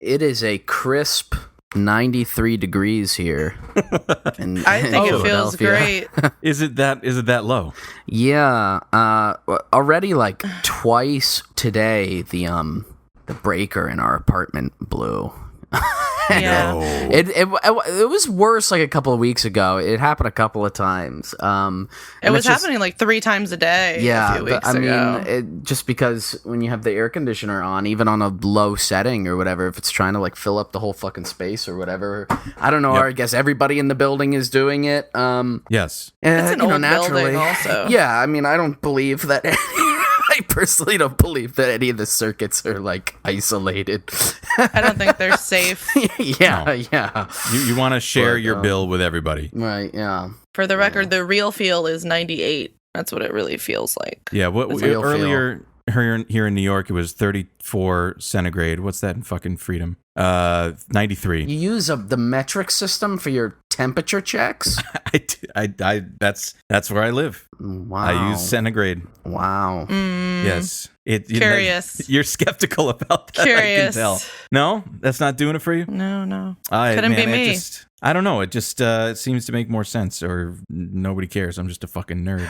It is a crisp 93 degrees here. I think it feels great. Is it that low? Yeah. Already like twice today the breaker in our apartment blew. Yeah. It was worse like a couple of weeks ago. It happened a couple of times. It was happening like 3 times a day a few weeks ago. Mean, just because when you have the air conditioner on, even on a low setting or whatever, if it's trying to like fill up the whole fucking space or whatever, I don't know. Yep. I guess everybody in the building is doing it. Yes. It's an old building also. Yeah, I mean, I don't believe that... I personally don't believe that any of the circuits are like isolated. I don't think they're safe. Yeah. You want to share your bill with everybody. Right, yeah. For the record, the real feel is 98. That's what it really feels like. Yeah, earlier here in New York, it was 34 centigrade. What's that in fucking freedom? 93. You use the metric system for your temperature checks? That's where I live. Wow. I use centigrade. Wow. Yes. Curious. You're skeptical about that. Curious. I can tell. No, that's not doing it for you. No. Couldn't be me. I don't know. It just it seems to make more sense, or nobody cares. I'm just a fucking nerd.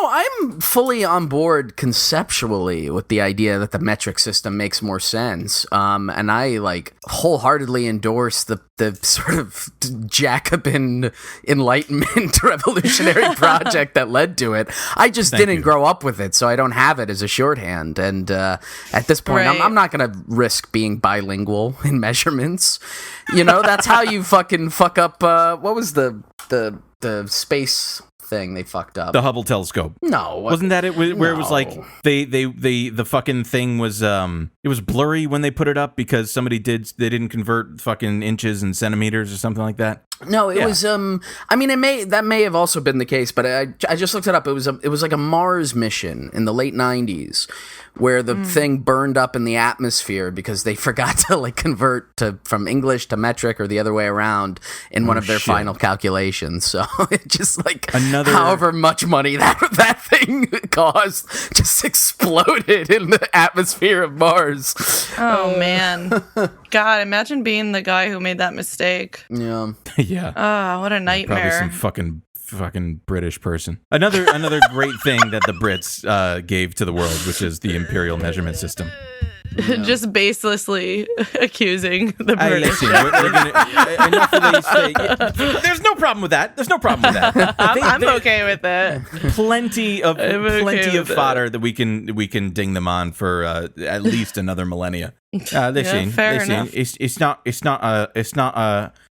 I'm fully on board conceptually with the idea that the metric system makes more sense. And I like wholeheartedly endorse the sort of Jacobin Enlightenment revolutionary project that led to it. I just didn't grow up with it, so I don't have it as a shorthand. And at this point, I'm not going to risk being bilingual in measurements. You know, that's how you fucking fuck up. What was the space thing they fucked up? The Hubble telescope. No, wasn't that it? Where it was like the fucking thing was it was blurry when they put it up because they didn't convert fucking inches and centimeters or something like that. No, it was I mean, that may have also been the case, but I just looked it up. It was like a Mars mission in the late 90s where the thing burned up in the atmosphere because they forgot to like convert from English to metric or the other way around in one of their final calculations. So it just like however much money that thing cost just exploded in the atmosphere of Mars. Oh man. God, imagine being the guy who made that mistake. Yeah. Yeah. Oh, what a nightmare. Probably some fucking British person. Another great thing that the Brits gave to the world, which is the imperial measurement system. Yeah. Just baselessly accusing the British. Enough of these there's no problem with that. I'm okay with it. Plenty of fodder that we can ding them on for at least another millennia. Fair enough.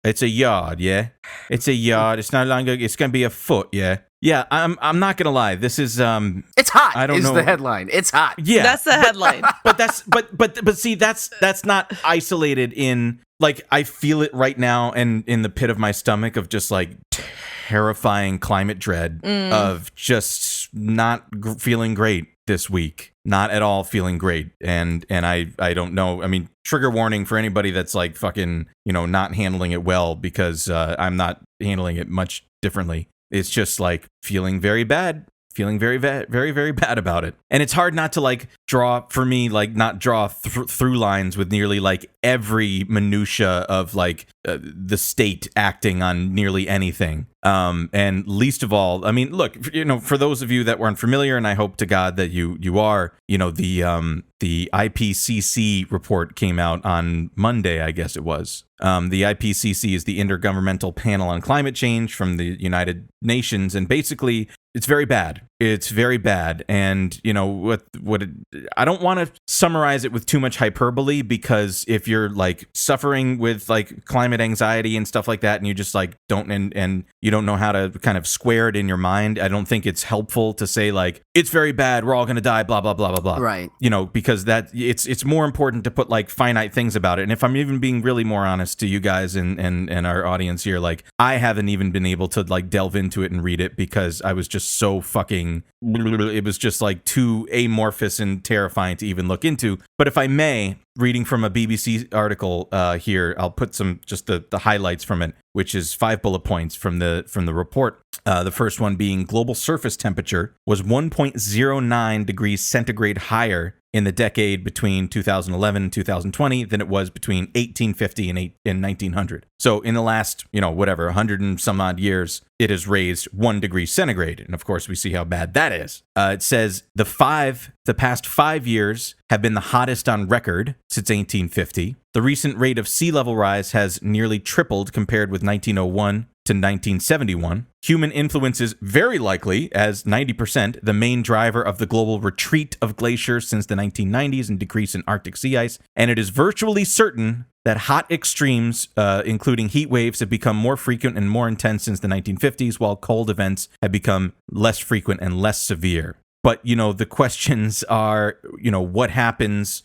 It's a yard, yeah. It's a yard. It's no longer. It's going to be a foot, yeah. Yeah, I'm not gonna lie. This is It's hot. I don't know. The headline. It's hot. Yeah, that's the headline. But see, that's not isolated in like I feel it right now and in the pit of my stomach of just like terrifying climate dread of just not feeling great this week. Not at all feeling great, and I don't know. I mean, trigger warning for anybody that's like fucking not handling it well because I'm not handling it much differently. It's just like feeling very bad, very, very bad about it. And it's hard not to like draw through lines with nearly like every minutia of like the state acting on nearly anything. And least of all, I mean, look, for those of you that weren't familiar, and I hope to God that you are, the IPCC report came out on Monday, I guess it was. The IPCC is the Intergovernmental Panel on Climate Change from the United Nations, and basically it's very bad. It's very bad. And, I don't want to summarize it with too much hyperbole because if you're like suffering with like climate anxiety and stuff like that and you just like don't and you don't know how to kind of square it in your mind, I don't think it's helpful to say like it's very bad, we're all going to die, blah, blah, blah, blah, blah. Right. Because that it's more important to put like finite things about it. And if I'm even being really more honest to you guys and our audience here, like I haven't even been able to like delve into it and read it because I was just so fucking, it was just like too amorphous and terrifying to even look into. But if I may, reading from a BBC article here, I'll put some just the highlights from it, which is 5 bullet points from the report. The first one being global surface temperature was 1.09 degrees centigrade higher in the decade between 2011 and 2020 than it was between 1850 and 1900. So in the last, 100 and some odd years, it has raised 1 degree centigrade. And of course, we see how bad that is. It says the past 5 years have been the hottest on record since 1850. The recent rate of sea level rise has nearly tripled compared with 1901 to 1971. Human influence is very likely, as 90%, the main driver of the global retreat of glaciers since the 1990s and decrease in Arctic sea ice. And it is virtually certain that hot extremes, including heat waves, have become more frequent and more intense since the 1950s, while cold events have become less frequent and less severe. But, the questions are, what happens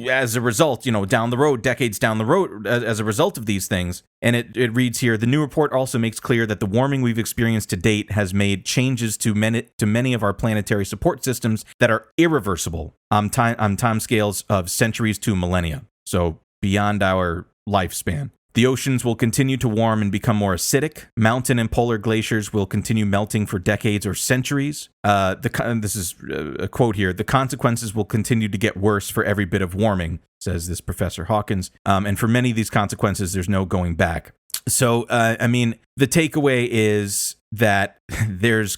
as a result, down the road, decades down the road, as a result of these things. And it reads here, the new report also makes clear that the warming we've experienced to date has made changes to many of our planetary support systems that are irreversible on timescales of centuries to millennia. So beyond our lifespan. The oceans will continue to warm and become more acidic. Mountain and polar glaciers will continue melting for decades or centuries. This is a quote here. The consequences will continue to get worse for every bit of warming, says this Professor Hawkins. And for many of these consequences, there's no going back. So, the takeaway is that there's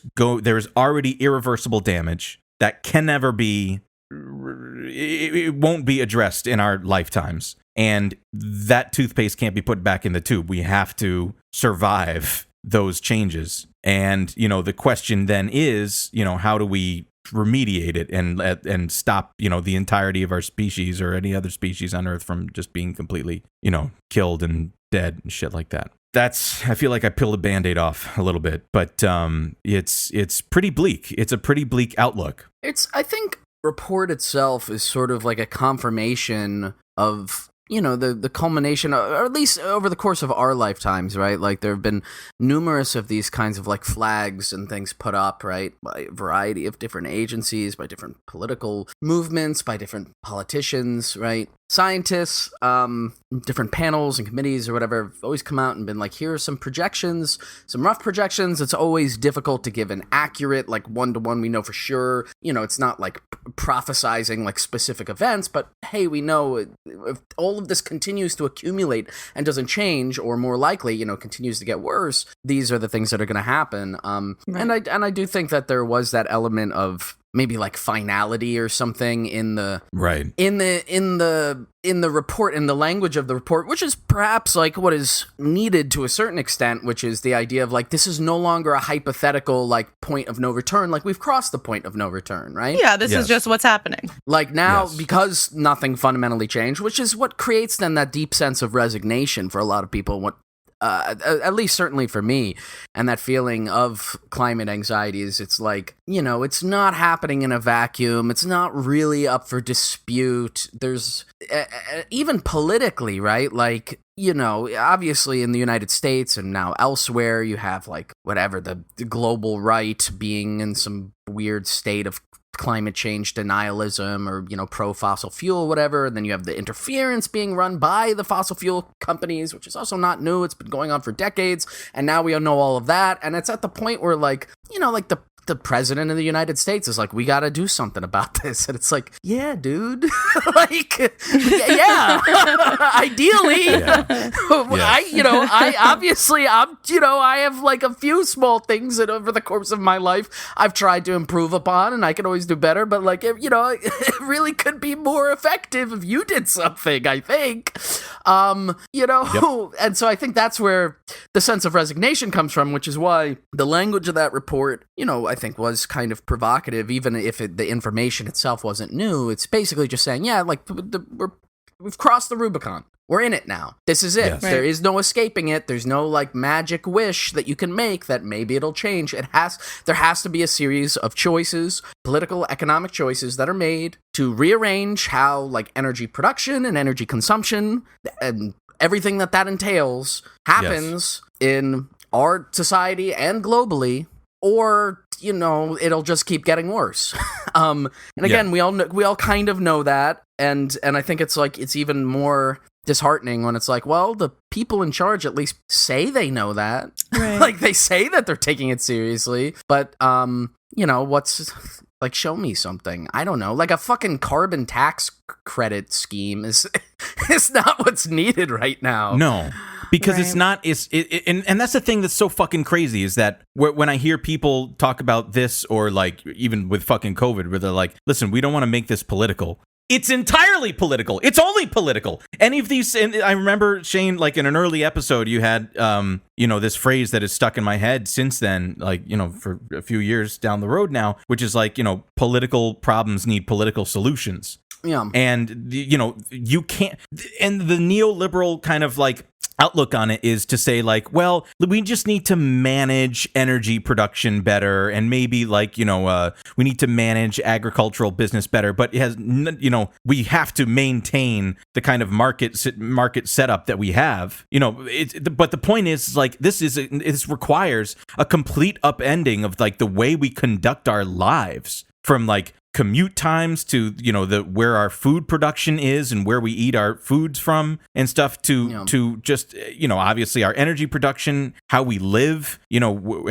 already irreversible damage that can never be, it won't be addressed in our lifetimes. And that toothpaste can't be put back in the tube. We have to survive those changes. And, the question then is, how do we remediate it and stop, the entirety of our species or any other species on Earth from just being completely, killed and dead and shit like that. I feel like I peeled a Band-Aid off a little bit, but it's pretty bleak. It's a pretty bleak outlook. I think report itself is sort of like a confirmation of the culmination, or at least over the course of our lifetimes, right? Like there have been numerous of these kinds of like flags and things put up, right? By a variety of different agencies, by different political movements, by different politicians, right? Scientists, different panels and committees or whatever have always come out and been like, here are some projections, some rough projections. It's always difficult to give an accurate, like one-to-one, we know for sure. It's not like prophesizing like specific events, but hey, we know if all of this continues to accumulate and doesn't change, or more likely, continues to get worse, these are the things that are going to happen. Right. And I do think that there was that element of maybe like finality or something in the right in the report, in the language of the report, which is perhaps like what is needed to a certain extent, which is the idea of like, this is no longer a hypothetical like point of no return. Like we've crossed the point of no return, right? Yeah, this is just what's happening. Like now, because nothing fundamentally changed, which is what creates then that deep sense of resignation for a lot of people. What at least certainly for me, and that feeling of climate anxiety is, it's like, it's not happening in a vacuum. It's not really up for dispute. There's even politically, right? Like, obviously in the United States and now elsewhere, you have like whatever, the global right being in some weird state of climate change denialism or, pro fossil fuel, whatever. And then you have the interference being run by the fossil fuel companies, which is also not new. It's been going on for decades. And now we all know all of that. And it's at the point where like, like the president of the United States is like, we got to do something about this. And it's like, yeah, dude, like, yeah, ideally, I obviously, I have like a few small things that over the course of my life, I've tried to improve upon, and I can always do better. But like, it really could be more effective if you did something, I think, Yep. And so I think that's where the sense of resignation comes from, which is why the language of that report, I think was kind of provocative, even if the information itself wasn't new. It's basically just saying, yeah, like we've crossed the Rubicon. We're in it now. This is it. Yes. There is no escaping it. There's no like magic wish that you can make that maybe it'll change. There has to be a series of choices, political, economic choices that are made to rearrange how like energy production and energy consumption and everything that entails happens in our society and globally, or it'll just keep getting worse. And again, we all kind of know that, and I think it's like it's even more disheartening when it's like, well, the people in charge at least say they know that, right? Like they say that they're taking it seriously, but what's Like, show me something. I don't know. Like a fucking carbon tax credit scheme is not what's needed right now. No. Because it's not, and that's the thing that's so fucking crazy is that when I hear people talk about this, or like even with fucking COVID, where they're like, listen, we don't want to make this political. It's entirely political. It's only political. Any of these, and I remember, Shane, like in an early episode, you had, this phrase that is stuck in my head since then, like, for a few years down the road now, which is like, political problems need political solutions. Yeah. And, you can't, and the neoliberal kind of like outlook on it is to say like, well, we just need to manage energy production better, and maybe like, we need to manage agricultural business better, but it has, we have to maintain the kind of market setup that we have, but the point is like, this requires a complete upending of like the way we conduct our lives, from like commute times to where our food production is and where we eat our foods from and stuff, to just obviously our energy production, how we live,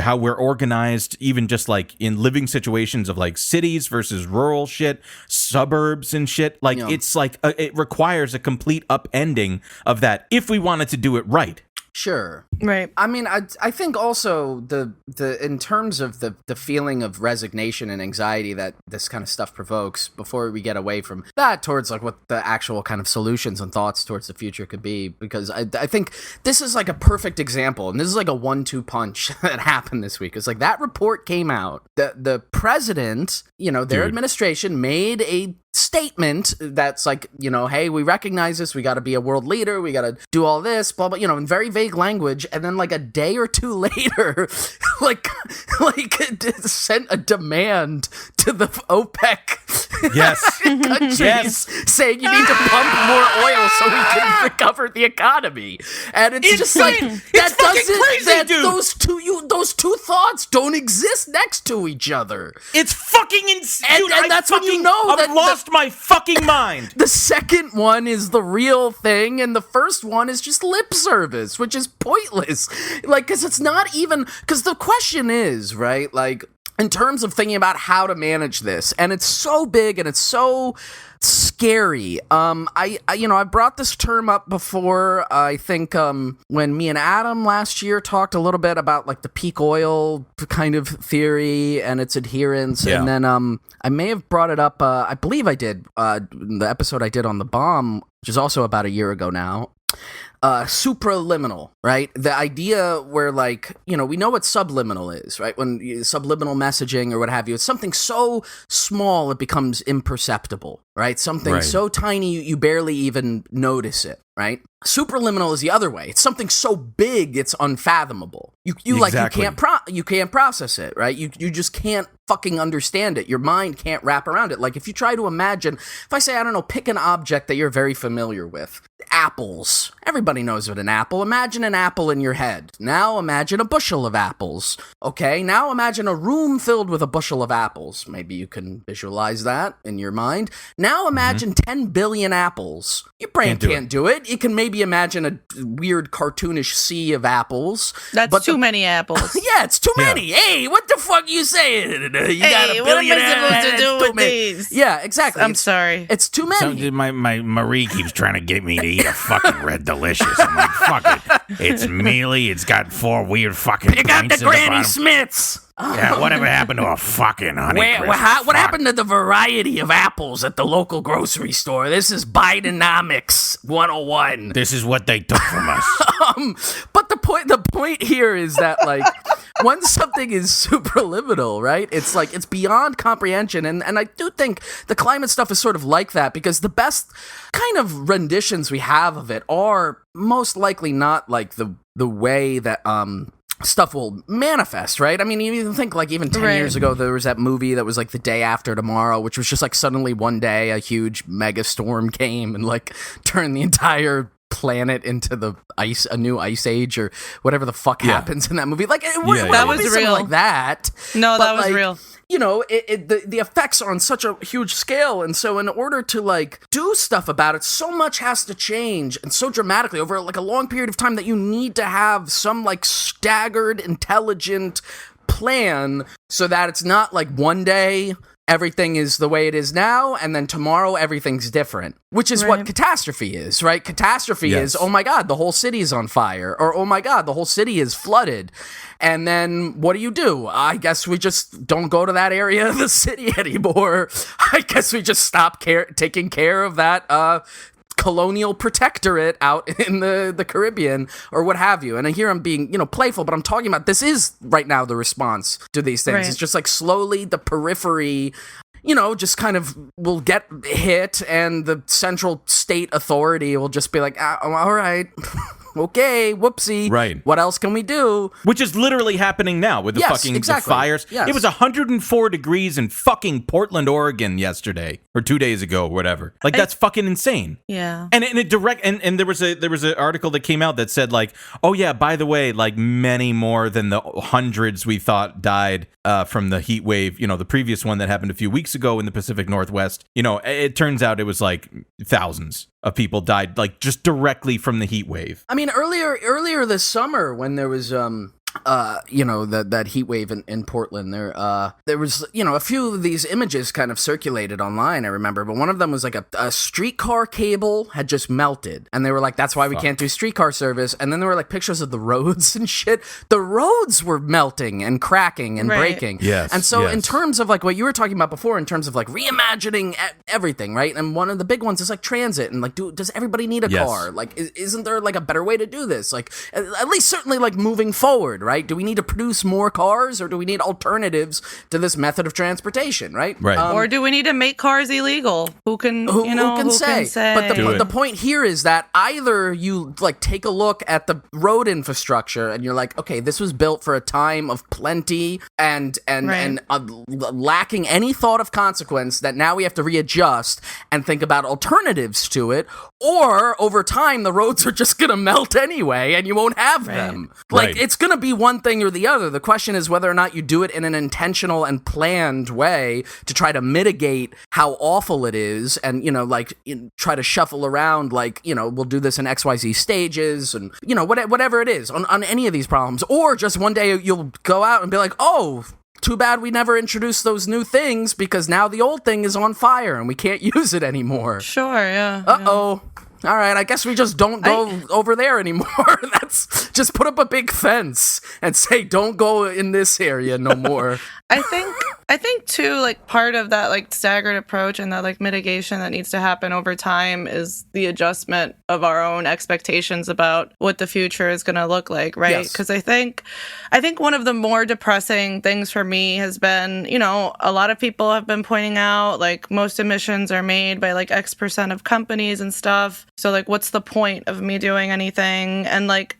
how we're organized, even just like in living situations of like cities versus rural shit, suburbs and shit. Like it's like it requires a complete upending of that if we wanted to do it right. Sure. Right. I mean, I think also the in terms of the feeling of resignation and anxiety that this kind of stuff provokes, before we get away from that towards like what the actual kind of solutions and thoughts towards the future could be, because I think this is like a perfect example, and this is like a 1-2 punch that happened this week. It's like that report came out, the president, their administration made a statement that's like, hey, we recognize this, we got to be a world leader, we got to do all this, blah blah, in very vague language, and then like a day or two later, like sent a demand to the OPEC countries, saying you need to pump more oil so we can recover the economy. And it's just like, that doesn't, crazy, that dude. those two thoughts don't exist next to each other. It's fucking insane. And that's when you know I've lost my fucking mind. The second one is the real thing, and the first one is just lip service, which is pointless. Like, because it's not even, because the question is, right, like, in terms of thinking about how to manage this, and it's so big and it's so scary. I brought this term up before. I think when me and Adam last year talked a little bit about like the peak oil kind of theory and its adherence, and then I may have brought it up. I believe I did the episode I did on the bomb, which is also about a year ago now. Supraliminal, right? The idea where, like, we know what subliminal is, right? When subliminal messaging or what have you, it's something so small it becomes imperceptible, right? Something so tiny you barely even notice it, right? Supraliminal is the other way. It's something so big it's unfathomable. You can't process it, right? You just can't fucking understand it. Your mind can't wrap around it. Like if you try to imagine, if I say, I don't know, pick an object that you're very familiar with. Apples. Everybody knows what an apple. Imagine an apple in your head. Now imagine a bushel of apples. Okay, now imagine a room filled with a bushel of apples. Maybe you can visualize that in your mind. Now imagine 10 billion apples. Your brain can't do it. You can maybe imagine a weird cartoonish sea of apples. That's too many apples. Yeah, it's too many. Hey, what the fuck you saying? You got a billion. What am I supposed to do with these? Yeah, exactly. I'm sorry. It's too many. My Marie keeps trying to get me to eat a fucking Red Delicious. I'm like, fuck it. It's mealy. It's got 4 weird fucking. You got the Granny Smiths. Yeah, whatever happened to a fucking Honey Crisp? What happened to the variety of apples at the local grocery store? This is Bidenomics 101. This is what they took from us. But the point here is that, like, once something is supraliminal, right? It's like, it's beyond comprehension. And I do think the climate stuff is sort of like that, because the best kind of renditions we have of it are most likely not like the way that, stuff will manifest, right? I mean, you even think like even 10 years ago, there was that movie that was like The Day After Tomorrow, which was just like suddenly one day a huge mega storm came and like turned the entire planet into a new ice age or whatever the fuck happens in that movie. Like that was real, like that. No, that was real. The effects are on such a huge scale, and so in order to like do stuff about it, so much has to change, and so dramatically over like a long period of time, that you need to have some like staggered, intelligent plan, so that it's not like one day everything is the way it is now, and then tomorrow everything's different, which is what catastrophe is, right? Catastrophe is, oh my God, the whole city is on fire, or oh my God, the whole city is flooded. And then what do? I guess we just don't go to that area of the city anymore. I guess we just stop taking care of that colonial protectorate out in the Caribbean or what have you. And here I'm being, playful, but I'm talking about this is right now the response to these things. Right. It's just like slowly the periphery, just kind of will get hit, and the central state authority will just be like, all right. Okay, whoopsie. Right. What else can we do? Which is literally happening now with the the fires. Yes. It was 104 degrees in fucking Portland, Oregon yesterday, or 2 days ago, or whatever. Like, that's fucking insane. Yeah. And there was an article that came out that said, like, oh yeah, by the way, like, many more than the hundreds we thought died from the heat wave, the previous one that happened a few weeks ago in the Pacific Northwest. It turns out it was like thousands of people died, like, just directly from the heat wave. I mean, earlier this summer when there was that heat wave in Portland, there was a few of these images kind of circulated online, I remember, but one of them was like a streetcar cable had just melted, and they were like, that's why we can't do streetcar service. And then there were like pictures of the roads and shit. The roads were melting and cracking and breaking. Yes. And so in terms of like what you were talking about before, in terms of like reimagining everything, right? And one of the big ones is like transit, and like, does everybody need a car? Like, isn't there like a better way to do this? Like, at least certainly like moving forward, right? Do we need to produce more cars, or do we need alternatives to this method of transportation, right? Right. Or do we need to make cars illegal? Who can say? But the point here is that either you like take a look at the road infrastructure and you're like, okay, this was built for a time of plenty and lacking any thought of consequence, that now we have to readjust and think about alternatives to it, or over time the roads are just gonna melt anyway and you won't have them. Like, it's gonna be one thing or the other. The question is whether or not you do it in an intentional and planned way to try to mitigate how awful it is, and try to shuffle around, like, we'll do this in XYZ stages, and whatever it is on any of these problems. Or just one day you'll go out and be like, oh, too bad we never introduced those new things, because now the old thing is on fire and we can't use it anymore. Sure, yeah. Uh-oh. All right, I guess we just don't go over there anymore. That's just put up a big fence and say, don't go in this area no more. I think too, like, part of that like staggered approach and that like mitigation that needs to happen over time is the adjustment of our own expectations about what the future is going to look like, right? Because I think one of the more depressing things for me has been, a lot of people have been pointing out, like, most emissions are made by like X% of companies and stuff. So like, what's the point of me doing anything? And like,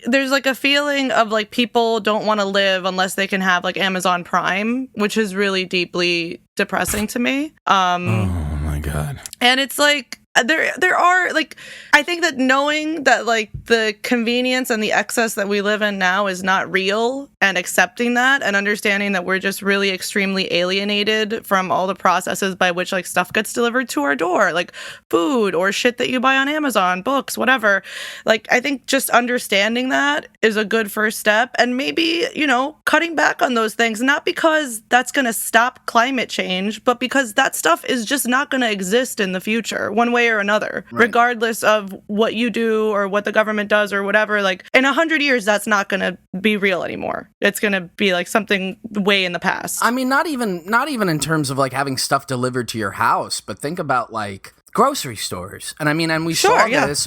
there's like a feeling of like people don't want to live unless they can have like Amazon Prime, which is really deeply depressing to me. Oh my God. And it's like, there are like, I think that knowing that like the convenience and the excess that we live in now is not real, and accepting that and understanding that we're just really extremely alienated from all the processes by which like stuff gets delivered to our door, like food or shit that you buy on Amazon, books, whatever. Like, I think just understanding that is a good first step, and maybe, cutting back on those things, not because that's going to stop climate change, but because that stuff is just not going to exist in the future one way or another, regardless of what you do or what the government does or whatever. Like, in 100 years, that's not going to be real anymore. It's going to be like something way in the past. I mean, not even in terms of like having stuff delivered to your house, but think about like grocery stores. And I mean, and we saw this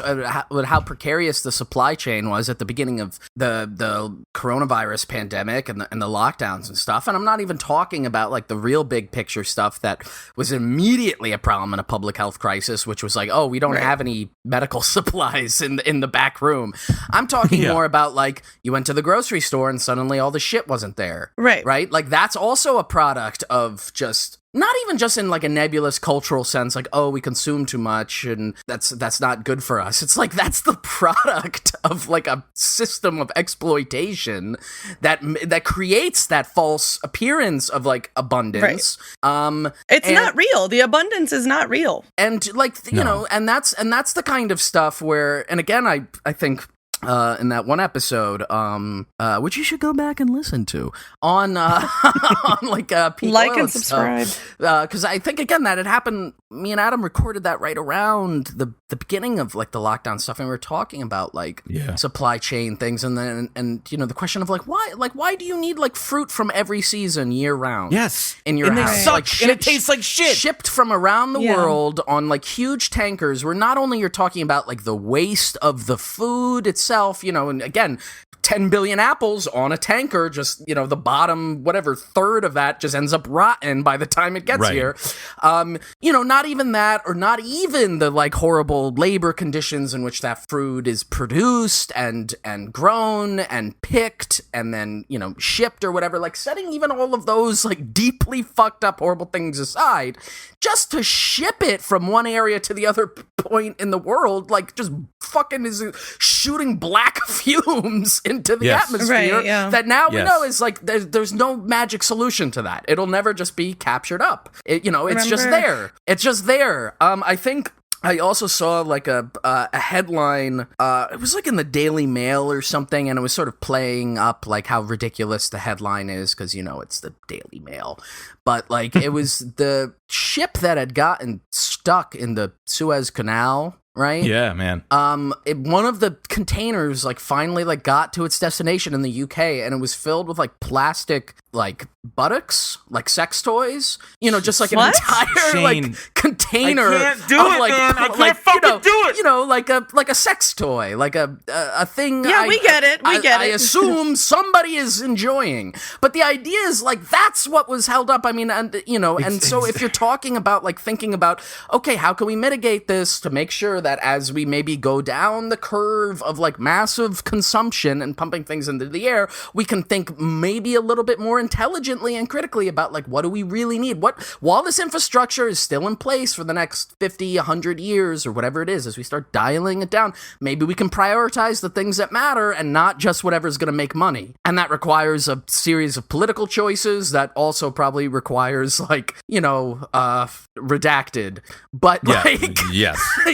with how precarious the supply chain was at the beginning of the coronavirus pandemic and the lockdowns and stuff. And I'm not even talking about like the real big picture stuff that was immediately a problem in a public health crisis, which was like, oh, we don't have any medical supplies in the back room. I'm talking more about like you went to the grocery store and suddenly all the shit wasn't there. Right? Like, that's also a product of just, not even just in like a nebulous cultural sense, like, oh, we consume too much and that's not good for us. It's like, that's the product of like a system of exploitation that creates that false appearance of like abundance. It's not real. The abundance is not real. And like, and that's the kind of stuff where, and again, I think in that one episode, which you should go back and listen to on on like peak Like oil and subscribe. because I think again that had happened. Me and Adam recorded that right around the beginning of like the lockdown stuff, and we were talking about like supply chain things, and then and you know the question of like why do you need like fruit from every season year round? Yes, in your and house, they suck, like and it tastes like shit. Shipped from around the world on like huge tankers, where not only you're talking about like the waste of the food itself, you know, and again, 10 billion apples on a tanker, just, you know, the bottom, whatever, third of that just ends up rotten by the time it gets here. You know, not even that, or not even the, like, horrible labor conditions in which that fruit is produced and grown and picked and then, you know, shipped or whatever. Like, setting even all of those, like, deeply fucked up, horrible things aside, just to ship it from one area to the other point in the world, like, just fucking is shooting black fumes into the atmosphere that now we know is like there's no magic solution to that. It'll never just be captured up. You know, it's just there. It's just there. I think I also saw like a headline. It was like in the Daily Mail or something, and it was sort of playing up like how ridiculous the headline is because, you know, it's the Daily Mail. But like it was the ship that had gotten stuck in the Suez Canal. Right? Yeah, man. One of the containers like finally like got to its destination in the UK, and it was filled with like plastic like buttocks, like sex toys. You know, just like an entire Shane, like container. I can't do of, it, like, man. I like, can't fucking do it. You know, like a sex toy, like a thing. Yeah, we get it. We get it. I assume somebody is enjoying, but the idea is like that's what was held up. I mean, and you know, and so if you're talking about like thinking about, okay, how can we mitigate this to make sure that as we maybe go down the curve of like massive consumption and pumping things into the air, we can think maybe a little bit more intelligently and critically about like what do we really need? What, while this infrastructure is still in place for the next 50, 100 years or whatever it is, as we start dialing it down, maybe we can prioritize the things that matter and not just whatever's going to make money. And that requires a series of political choices that also probably requires like, you know, redacted. But like,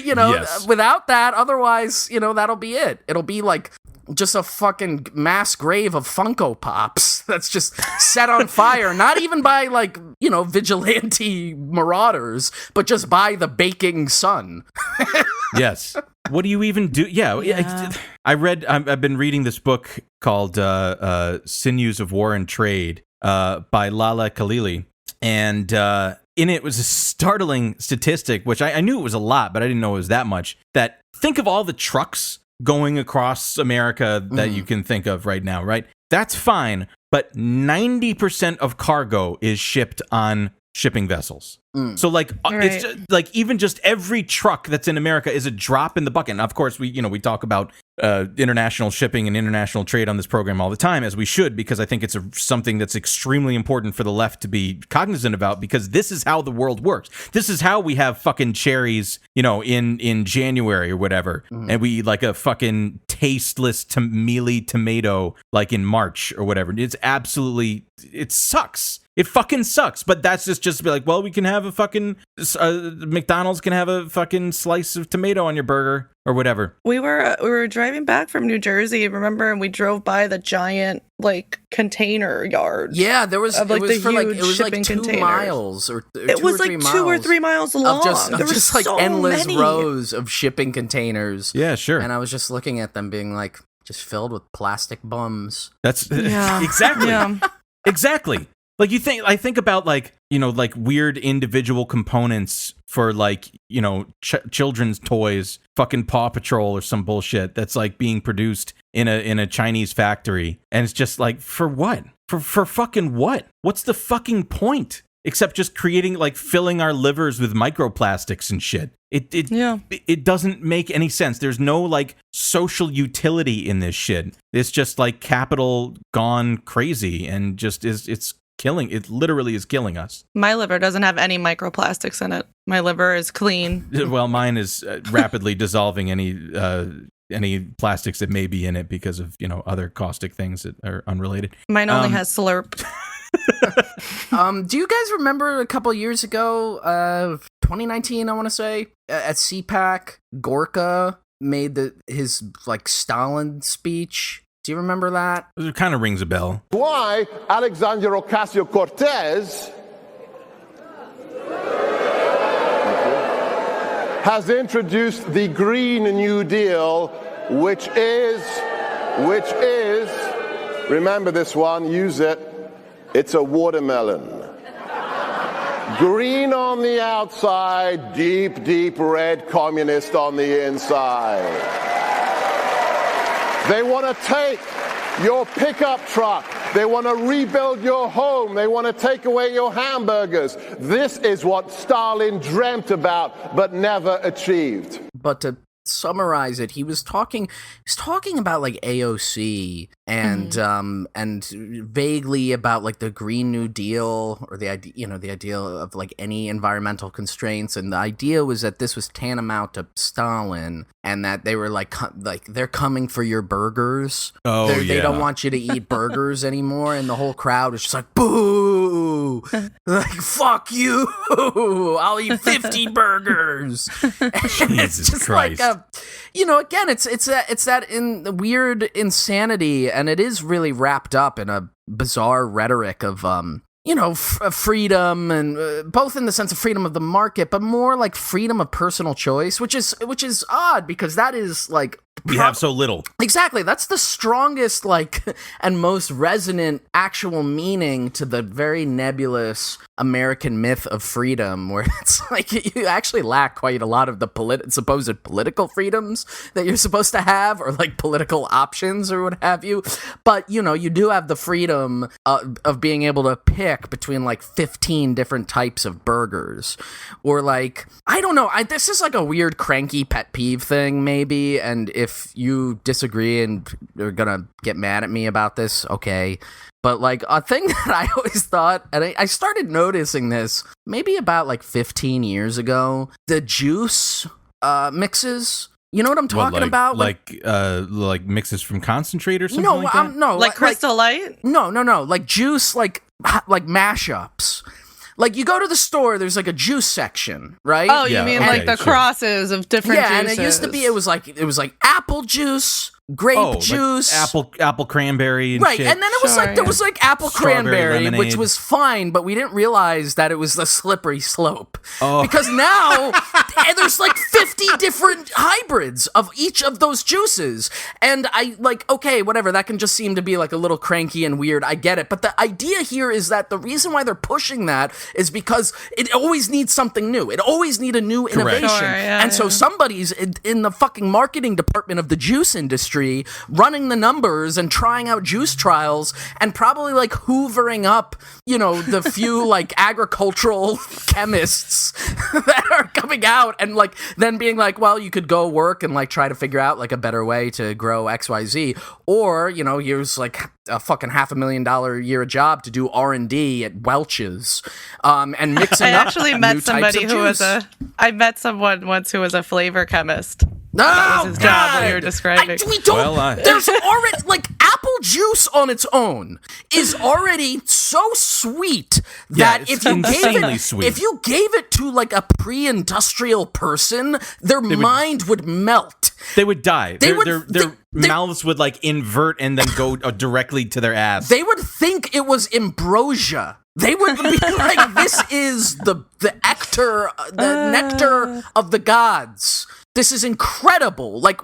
you know, without that, otherwise, you know, that'll be it. It'll be like just a fucking mass grave of Funko Pops that's just set on fire, not even by like, you know, vigilante marauders, but just by the baking sun. Yes. What do you even do? I've been reading this book called Sinews of War and Trade by Lala Khalili, and in it was a startling statistic, which I knew it was a lot, but I didn't know it was that much, that think of all the trucks going across America that you can think of right now, right? That's fine, but 90% of cargo is shipped on shipping vessels. So like it's just, like even just every truck that's in America is a drop in the bucket. And of course we talk about international shipping and international trade on this program all the time, as we should, because I think it's something that's extremely important for the left to be cognizant about, because this is how the world works. This is how we have fucking cherries, you know, in January or whatever, and we eat like a fucking tasteless mealy tomato like in March or whatever. It sucks. It fucking sucks. But that's just be like, well, we can have a fucking McDonald's can have a fucking slice of tomato on your burger or whatever. We were driving back from New Jersey, remember, and we drove by the giant like container yard. Yeah, there was of, like, it was the like huge it was like 2 containers. miles or it was like 2 or 3 miles long. Of just like so endless many rows of shipping containers. Yeah, sure. And I was just looking at them being like just filled with plastic bums. That's exactly. Yeah. Exactly. Like I think about like, you know, like weird individual components for like, you know, children's toys, fucking Paw Patrol or some bullshit that's like being produced in a Chinese factory. And it's just like, for what? For fucking what? What's the fucking point? Except just creating, like, filling our livers with microplastics and shit. It doesn't make any sense. There's no, like, social utility in this shit. It's just, like, capital gone crazy and just it's killing. It literally is killing us. My liver doesn't have any microplastics in it. My liver is clean. Well, mine is rapidly dissolving any plastics that may be in it because of, you know, other caustic things that are unrelated. Mine only has slurp. Do you guys remember a couple years ago, 2019, I want to say, at CPAC, Gorka made his like Stalin speech. Do you remember that? It kind of rings a bell. Why Alexandria Ocasio-Cortez has introduced the Green New Deal, which is, remember this one, use it, it's a watermelon. Green on the outside, deep, deep red communist on the inside. They want to take your pickup truck. They want to rebuild your home. They want to take away your hamburgers. This is what Stalin dreamt about but never achieved. But to summarize it, he was talking about like AOC and and vaguely about like the Green New Deal, or the idea of like any environmental constraints, and the idea was that this was tantamount to Stalin, and that they were like they're coming for your burgers. They don't want you to eat burgers anymore, and the whole crowd was just like, boo, like fuck you, I'll eat 50 burgers. Jesus just Christ. Like again, it's that in the weird insanity, and it is really wrapped up in a bizarre rhetoric of freedom, and both in the sense of freedom of the market, but more like freedom of personal choice, which is odd, because that is like we have so little. Exactly. That's the strongest, like, and most resonant actual meaning to the very nebulous American myth of freedom, where it's like you actually lack quite a lot of the supposed political freedoms that you're supposed to have, or like political options or what have you. But, you do have the freedom of being able to pick between like 15 different types of burgers, or like, I don't know. This is like a weird cranky pet peeve thing, maybe. And if you disagree and are gonna get mad at me about this, okay. But like a thing that I always thought, and I started noticing this maybe about like 15 years ago, the juice mixes. You know what I'm talking about? Like mixes from concentrate or something like that? No, like Crystal Light? No. Like juice, like mashups. Like, you go to the store, there's like a juice section, right? Oh, you mean like the crosses of different juices? Yeah, and it used to be, it was like apple juice, grape juice, like apple cranberry, and right? shit. And then it was there was like apple cranberry, lemonade, which was fine, but we didn't realize that it was the slippery slope. Oh. Because now there's like 50 different hybrids of each of those juices, and I like, okay, whatever. That can just seem to be like a little cranky and weird. I get it, but the idea here is that the reason why they're pushing that is because it always needs something new. It always needs a new innovation, so somebody's in the fucking marketing department of the juice industry running the numbers and trying out juice trials, and probably like hoovering up, the few like agricultural chemists that are coming out, and like then being like, well, you could go work and like try to figure out like a better way to grow XYZ, or here's like a fucking $500,000 a year job to do R&D at Welch's, and mixing up. I actually met somebody who was I met someone once who was a flavor chemist. That was his job that you were describing. There's already, like, apple juice on its own is already so sweet that if you gave it to, like, a pre-industrial person, their mind would melt. They would die. Their mouths would, like, invert and then go directly to their ass. They would think it was ambrosia. They would be like, this is the nectar of the gods. This is incredible. Like,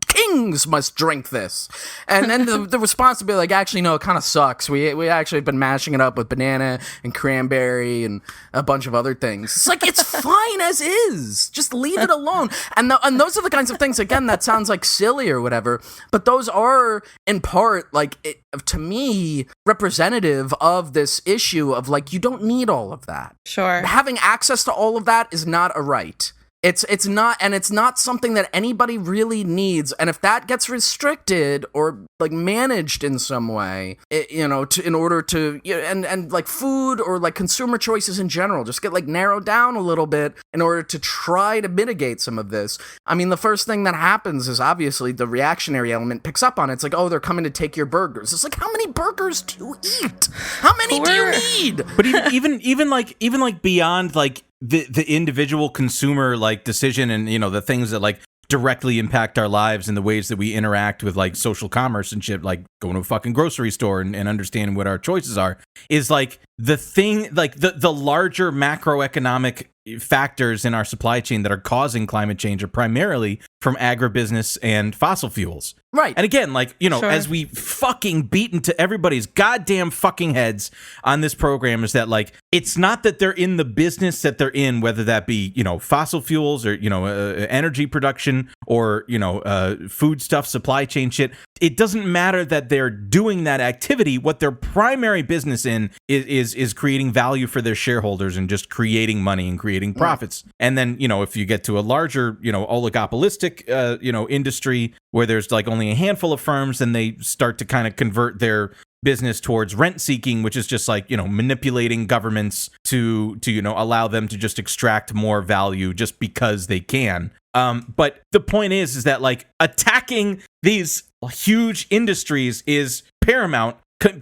kings must drink this. And then the response would be like, actually, no, it kind of sucks. We actually have been mashing it up with banana and cranberry and a bunch of other things. It's like, it's fine as is. Just leave it alone. And those are the kinds of things, again, that sounds like silly or whatever, but those are in part, like, to me, representative of this issue of, like, you don't need all of that. Sure. Having access to all of that is not a right. It's not, and it's not something that anybody really needs. And if that gets restricted or like managed in some way, in order to, and like food or like consumer choices in general, just get like narrowed down a little bit in order to try to mitigate some of this. I mean, the first thing that happens is obviously the reactionary element picks up on it. It's like, oh, they're coming to take your burgers. It's like, how many burgers do you eat? How many do you need? But even beyond like the individual consumer like decision and, you know, the things that like directly impact our lives and the ways that we interact with like social commerce and shit, like going to a fucking grocery store and understanding what our choices are, is like the thing, like the larger macroeconomic factors in our supply chain that are causing climate change are primarily from agribusiness and fossil fuels. Right. And again, like, you know, Sure. as we fucking beat into everybody's goddamn fucking heads on this program, is that like, it's not that they're in the business that they're in, whether that be, you know, fossil fuels or, you know, energy production or, you know, food stuff, supply chain shit. It doesn't matter that they're doing that activity. What their primary business in is creating value for their shareholders and just creating money and creating profits. And then, you know, if you get to a larger, you know, oligopolistic, you know, industry where there's like only a handful of firms, then they start to kind of convert their business towards rent seeking, which is just like, you know, manipulating governments to you know, allow them to just extract more value just because they can. But the point is that like attacking these huge industries is paramount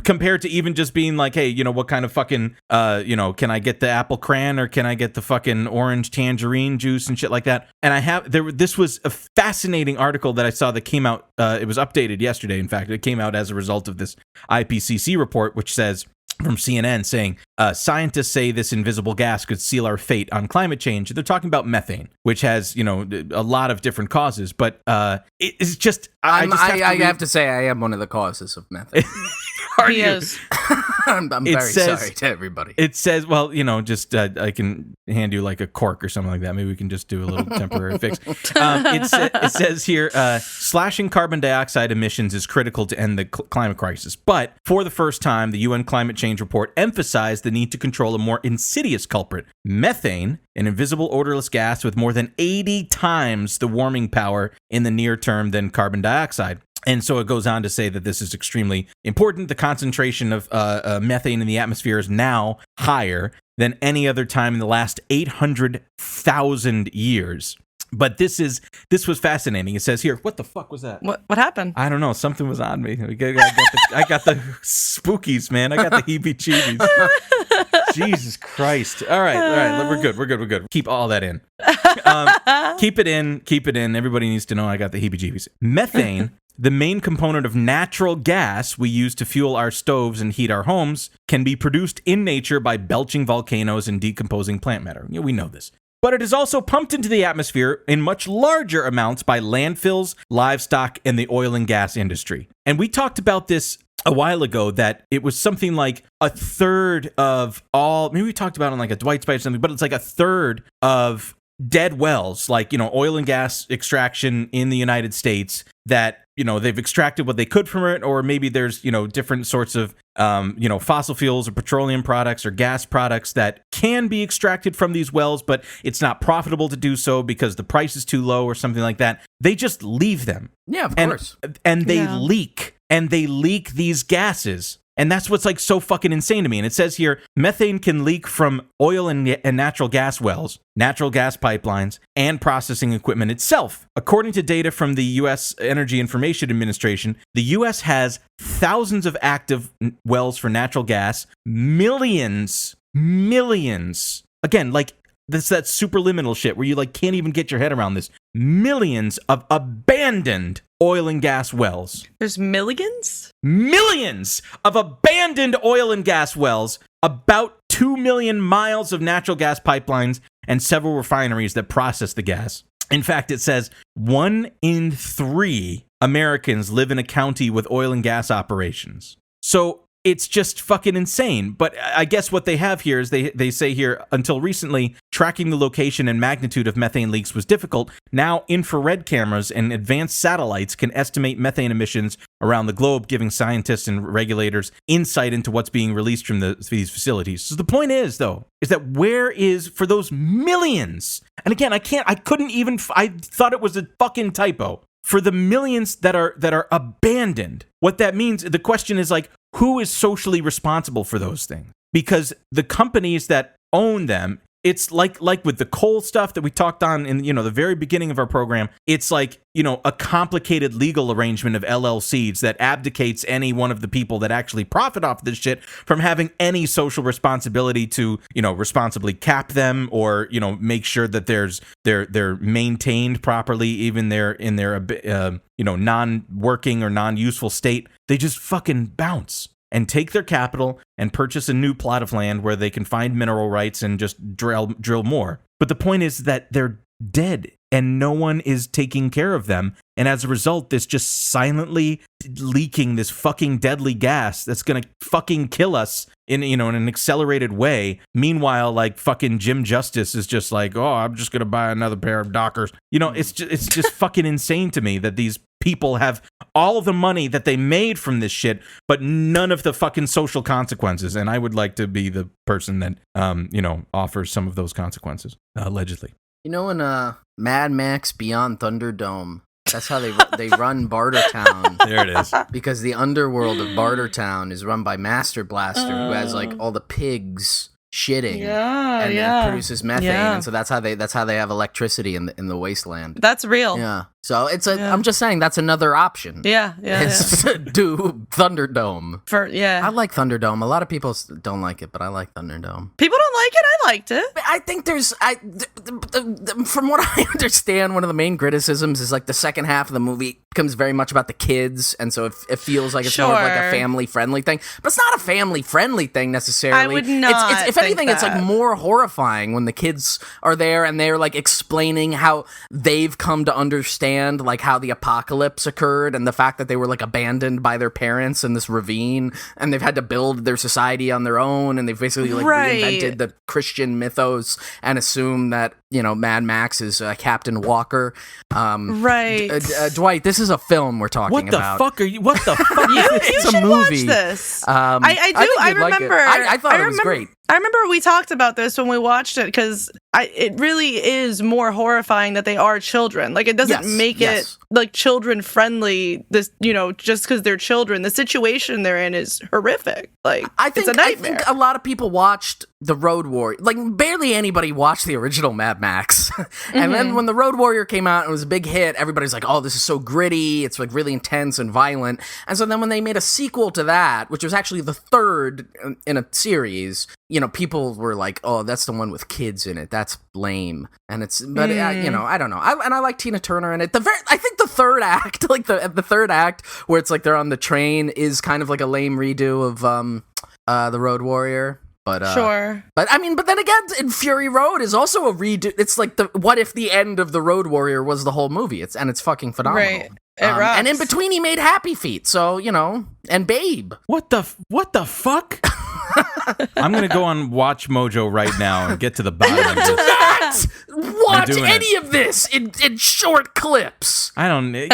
compared to even just being like, hey, you know, what kind of fucking, you know, can I get the apple cran or can I get the fucking orange tangerine juice and shit like that? And this was a fascinating article that I saw that came out, it was updated yesterday. In fact, it came out as a result of this IPCC report, which says, from CNN, saying scientists say this invisible gas could seal our fate on climate change. They're talking about methane, which has, you know, a lot of different causes, but it's just I have to say I am one of the causes of methane. He is. I'm very sorry to everybody. It says, well, you know, just I can hand you like a cork or something like that. Maybe we can just do a little temporary fix. It says here, slashing carbon dioxide emissions is critical to end the climate crisis. But for the first time, the UN Climate Change Report emphasized the need to control a more insidious culprit, methane, an invisible odorless gas with more than 80 times the warming power in the near term than carbon dioxide. And so it goes on to say that this is extremely important. The concentration of methane in the atmosphere is now higher than any other time in the last 800,000 years. But this was fascinating. It says here, what the fuck was that? What happened? I don't know. Something was on me. I got the spookies, man. I got the heebie-jeebies. Jesus Christ. All right. We're good. Keep all that in. Keep it in. Everybody needs to know I got the heebie-jeebies. Methane, the main component of natural gas we use to fuel our stoves and heat our homes, can be produced in nature by belching volcanoes and decomposing plant matter. Yeah, we know this. But it is also pumped into the atmosphere in much larger amounts by landfills, livestock, and the oil and gas industry. And we talked about this a while ago, that it was something like a third of all, maybe we talked about it on like a Dwight Spice or something, but it's like a third of dead wells, like, you know, oil and gas extraction in the United States, that, you know, they've extracted what they could from it, or maybe there's, you know, different sorts of, you know, fossil fuels or petroleum products or gas products that can be extracted from these wells, but it's not profitable to do so because the price is too low or something like that. They just leave them. Yeah, of course. And they leak, and they leak these gases. And that's what's like so fucking insane to me. And it says here, methane can leak from oil and natural gas wells, natural gas pipelines, and processing equipment itself. According to data from the U.S. Energy Information Administration, the U.S. has thousands of active wells for natural gas, millions. Again, like, that's that superliminal shit where you like can't even get your head around this. Millions of abandoned oil and gas wells. There's millions? Millions of abandoned oil and gas wells, about 2 million miles of natural gas pipelines, and several refineries that process the gas. In fact, it says 1 in 3 Americans live in a county with oil and gas operations. So it's just fucking insane. But I guess what they have here is they say here, until recently, tracking the location and magnitude of methane leaks was difficult. Now, infrared cameras and advanced satellites can estimate methane emissions around the globe, giving scientists and regulators insight into what's being released from these facilities. So the point is, though, is that where is, for those millions, and again, I thought it was a fucking typo, for the millions that are abandoned, what that means, the question is like, who is socially responsible for those things? Because the companies that own them it's like with the coal stuff that we talked on in, the very beginning of our program. It's like, a complicated legal arrangement of LLCs that abdicates any one of the people that actually profit off this shit from having any social responsibility to, responsibly cap them or, make sure that they're maintained properly, even in their non-working or non-useful state. They just fucking bounce and take their capital and purchase a new plot of land where they can find mineral rights and just drill more. But the point is that they're dead and no one is taking care of them. And as a result, this just silently leaking this fucking deadly gas that's going to fucking kill us in an accelerated way. Meanwhile, like fucking Jim Justice is just like, oh, I'm just going to buy another pair of Dockers. It's just fucking insane to me that these people have all of the money that they made from this shit, but none of the fucking social consequences. And I would like to be the person that, offers some of those consequences, allegedly. In Mad Max Beyond Thunderdome, that's how they run Bartertown. There it is. Because the underworld of Bartertown is run by Master Blaster, who has like all the pigs shitting and produces methane, and so that's how they have electricity in the wasteland. That's real. Yeah. So I'm just saying that's another option. Yeah. Do Thunderdome. I I like Thunderdome. A lot of people don't like it, but I like Thunderdome. People don't like it. I liked it. I think from what I understand, one of the main criticisms is like the second half of the movie becomes very much about the kids, and so it feels like it's more of like a family-friendly thing. But it's not a family-friendly thing necessarily. I would not. If anything, it's like more horrifying when the kids are there and they're like explaining how they've come to understand like how the apocalypse occurred and the fact that they were like abandoned by their parents in this ravine and they've had to build their society on their own, and they've basically like reinvented the Christian mythos and assume that Mad Max is Captain Walker. Dwight, this is a film we're talking about. What the fuck? You should watch this. I remember. I thought it was great. I remember we talked about this when we watched it because it really is more horrifying that they are children. Like, it doesn't make it like children friendly. This, just because they're children, the situation they're in is horrific. Like, it's a nightmare. I think a lot of people watched The Road Warrior. Like, barely anybody watched the original Mad Max. And then when The Road Warrior came out and it was a big hit, everybody's like, oh, this is so gritty. It's like really intense and violent. And so then when they made a sequel to that, which was actually the third in a series, people were like, oh, that's the one with kids in it. That's lame. And I don't know. I like Tina Turner in it. I think the third act, like the third act where it's like they're on the train is kind of like a lame redo of The Road Warrior. But sure. But then again, in Fury Road is also a redo. It's like what if the end of The Road Warrior was the whole movie? It's phfucking phenomenal. Right. It rocks. And in between, he made Happy Feet. So and Babe. What the fuck? I'm gonna go on Watch Mojo right now and get to the bottom of this. Do not watch any of this in short clips. I don't. What am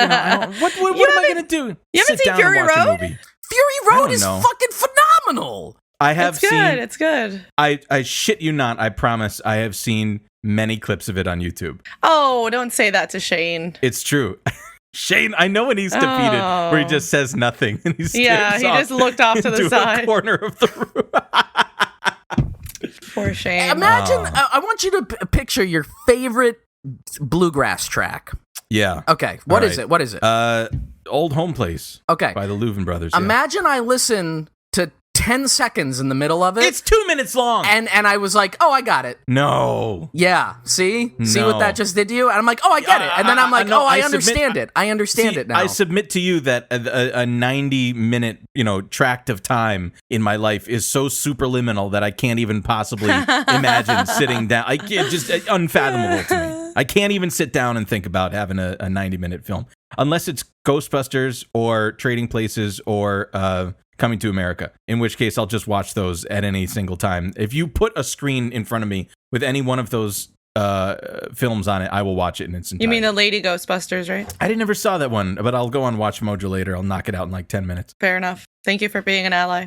I gonna do? You haven't seen Fury Road? Fury Road is fucking phenomenal. I have seen. It's good. I shit you not. I promise. I have seen many clips of it on YouTube. Oh, don't say that to Shane. It's true. Shane, I know when he's defeated, where he just says nothing and he just looked off to the side, a corner of the room. Poor Shane. Imagine. I want you to picture your favorite bluegrass track. Yeah. Okay. What is it? What is it? Old Home Place. Okay. By the Louvin Brothers. Imagine I listen to 10 seconds in the middle of it. It's 2 minutes long. And I was like, oh, I got it. No. Yeah. See what that just did to you? And I'm like, oh, I get it. And then I'm like, I understand it. I understand it now. I submit to you that a 90-minute, tract of time in my life is so superliminal that I can't even possibly imagine sitting down. It's just unfathomable to me. I can't even sit down and think about having a 90-minute film. Unless it's Ghostbusters or Trading Places or Coming to America, in which case I'll just watch those at any single time. If you put a screen in front of me with any one of those films on it, I will watch it in its entirety. You mean the Lady Ghostbusters, right? I never saw that one, but I'll go on Watch Mojo later. I'll knock it out in like 10 minutes. Fair enough. Thank you for being an ally.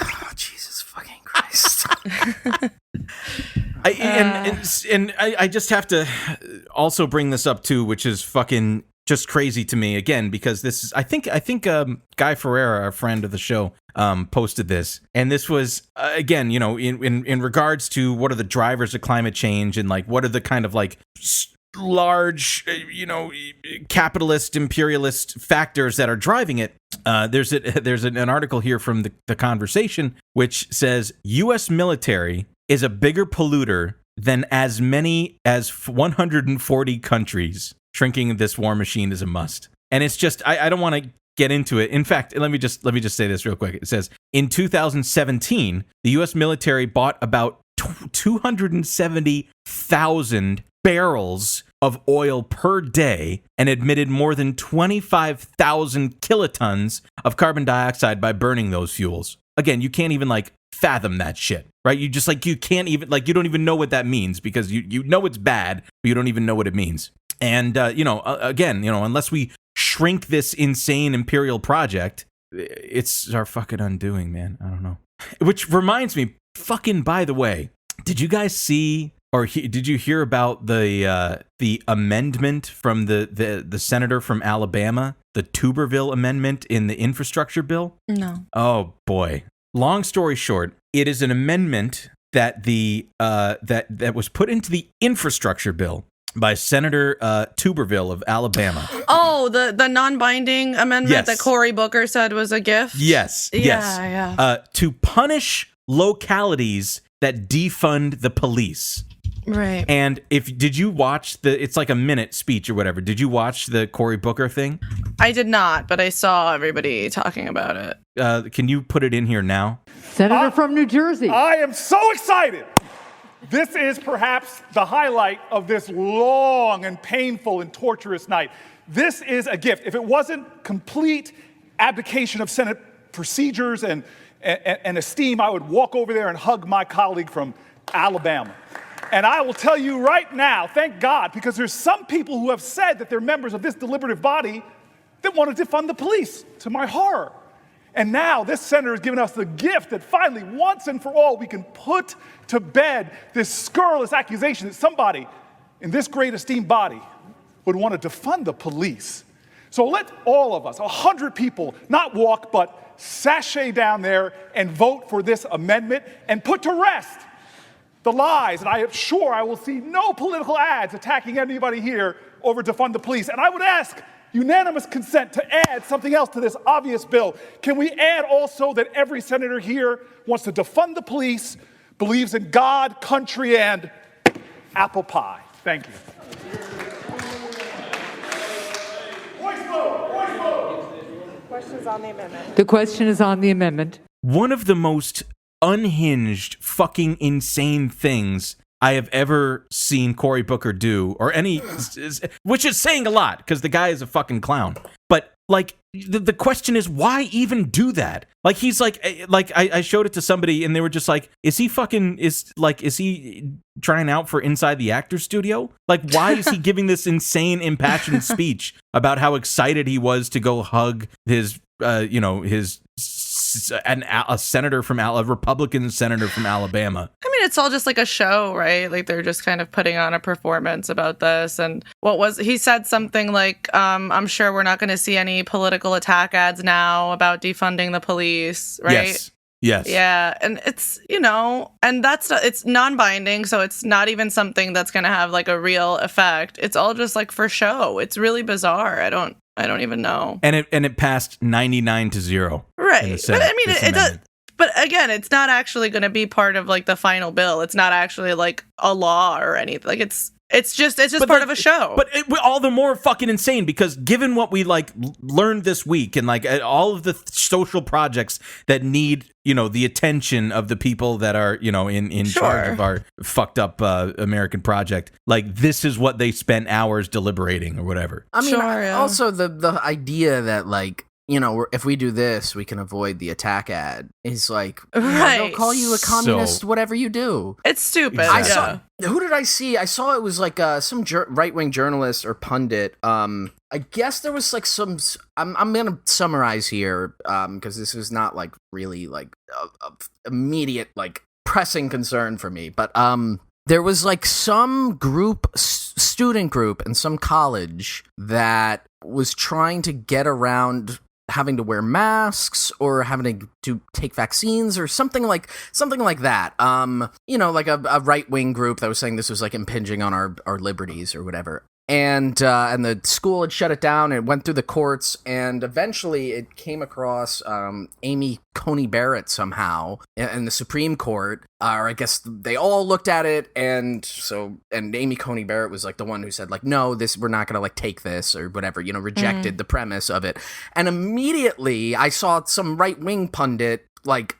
Oh, Jesus fucking Christ. I just have to also bring this up too, which is fucking just crazy to me again, because this is I think Guy Ferreira, our friend of the show, posted this, and this was again, in regards to what are the drivers of climate change and like what are the kind of like large, capitalist imperialist factors that are driving it. There's an article here from the Conversation which says U.S. military is a bigger polluter than as many as 140 countries. Shrinking this war machine is a must. And it's just, I don't want to get into it. In fact, let me just say this real quick. It says, in 2017, the U.S. military bought about 270,000 barrels of oil per day and emitted more than 25,000 kilotons of carbon dioxide by burning those fuels. Again, you can't even like fathom that shit, right? You just like, you can't even like, you don't even know what that means because you know it's bad, but you don't even know what it means. And, again, unless we shrink this insane imperial project, it's our fucking undoing, man. I don't know. Which reminds me, fucking, by the way, did you guys see or did you hear about the amendment from the senator from Alabama, the Tuberville amendment in the infrastructure bill? No. Oh, boy. Long story short, it is an amendment that that was put into the infrastructure bill by Senator Tuberville of Alabama. Oh, the non-binding amendment that Cory Booker said was a gift? Yes. Yeah. To punish localities that defund the police. Right. And did you watch it's like a minute speech or whatever. Did you watch the Cory Booker thing? I did not, but I saw everybody talking about it. Can you put it in here now? Senator from New Jersey. I am so excited. This is perhaps the highlight of this long and painful and torturous night. This is a gift. If it wasn't complete abdication of Senate procedures and esteem, I would walk over there and hug my colleague from Alabama. And I will tell you right now, thank God, because there's some people who have said that they're members of this deliberative body that want to defund the police, to my horror. And now this senator has given us the gift that finally, once and for all, we can put to bed this scurrilous accusation that somebody in this great esteemed body would want to defund the police. So let all of us, 100 people, not walk, but sashay down there and vote for this amendment and put to rest the lies. And I am sure I will see no political ads attacking anybody here over defund the police. And I would ask unanimous consent to add something else to this obvious bill. Can we add also that every senator here wants to defund the police, believes in God, country, and apple pie? Thank you. Voice vote. Questions on the amendment. The question is on the amendment. One of the most unhinged, fucking insane things I have ever seen Cory Booker do, or which is saying a lot, because the guy is a fucking clown. But, like, the question is, why even do that? Like, he's like I showed it to somebody, and they were just like, is he trying out for Inside the Actors Studio? Like, why is he giving this insane, impassioned speech about how excited he was to go hug his a Republican senator from Alabama? I mean, it's all just like a show, right? Like they're just kind of putting on a performance about this. And he said something like, I'm sure we're not going to see any political attack ads now about defunding the police, right? Yes. Yeah. And it's, and it's non-binding. So it's not even something that's going to have like a real effect. It's all just like for show. It's really bizarre. I don't even know. And it passed 99-0. Right. But I mean, it does. But again, it's not actually going to be part of like the final bill. It's not actually like a law or anything. Like it's just part of a show. But all the more fucking insane because given what we like learned this week and like all of the social projects that need the attention of the people that are in charge of our fucked up American project, like this is what they spent hours deliberating or whatever. I mean, also the idea that like if we do this, we can avoid the attack ad. Is like, right. They'll call you a communist, whatever you do. It's stupid. Exactly. Who did I see? I saw it was like some right-wing journalist or pundit. I guess there was like some. I'm gonna summarize here because this is not like really like a immediate like pressing concern for me, but there was like some student group in some college that was trying to get around having to wear masks or having to take vaccines or something like that. Like a right-wing group that was saying this was like impinging on our liberties or whatever. And the school had shut it down, and it went through the courts, and eventually it came across Amy Coney Barrett somehow in the Supreme Court, or I guess they all looked at it, and Amy Coney Barrett was like the one who said like, no, we're not gonna like take this or whatever, rejected the premise of it. And immediately I saw some right-wing pundit like,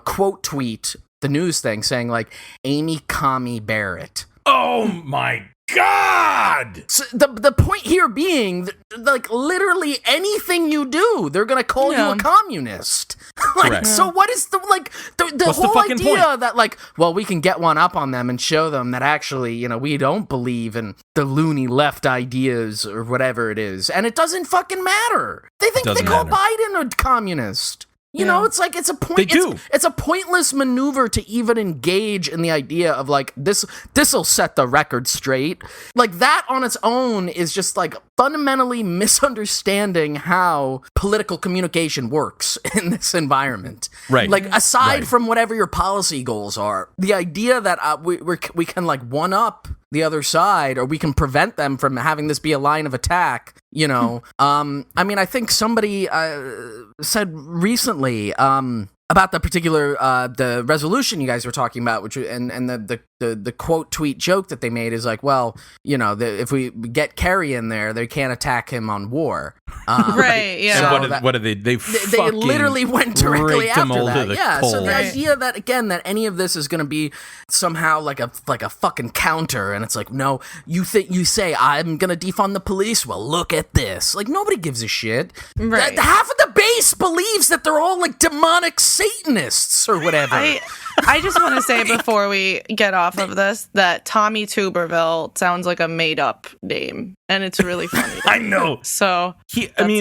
quote tweet the news thing saying like, Amy Coney Barrett. Oh my God! So the point here being, like, literally anything you do, they're gonna call you a communist. Correct. So what is the whole idea that, like, well, we can get one up on them and show them that actually, we don't believe in the loony left ideas or whatever it is, and it doesn't fucking matter. They think they call Biden a communist. It's like it's a pointless maneuver to even engage in the idea of like this'll set the record straight. Like that on its own is just like fundamentally misunderstanding how political communication works in this environment. Right. Like aside from whatever your policy goals are, the idea that we can like one up the other side, or we can prevent them from having this be a line of attack. I think somebody said recently about the particular the resolution you guys were talking about, which and the quote tweet joke that they made is like, well, if we get Kerry in there, they can't attack him on war. Right, yeah. So what did they they literally went directly after that. Yeah, coals. so the idea that, again, that any of this is going to be somehow like a fucking counter, and it's like, no, you say, I'm going to defund the police, well, look at this. Like, nobody gives a shit. Right. Half of the base believes that they're all like demonic Satanists or whatever. I just want to say before we get off of this that Tommy Tuberville sounds like a made-up name, and it's really funny. I know. So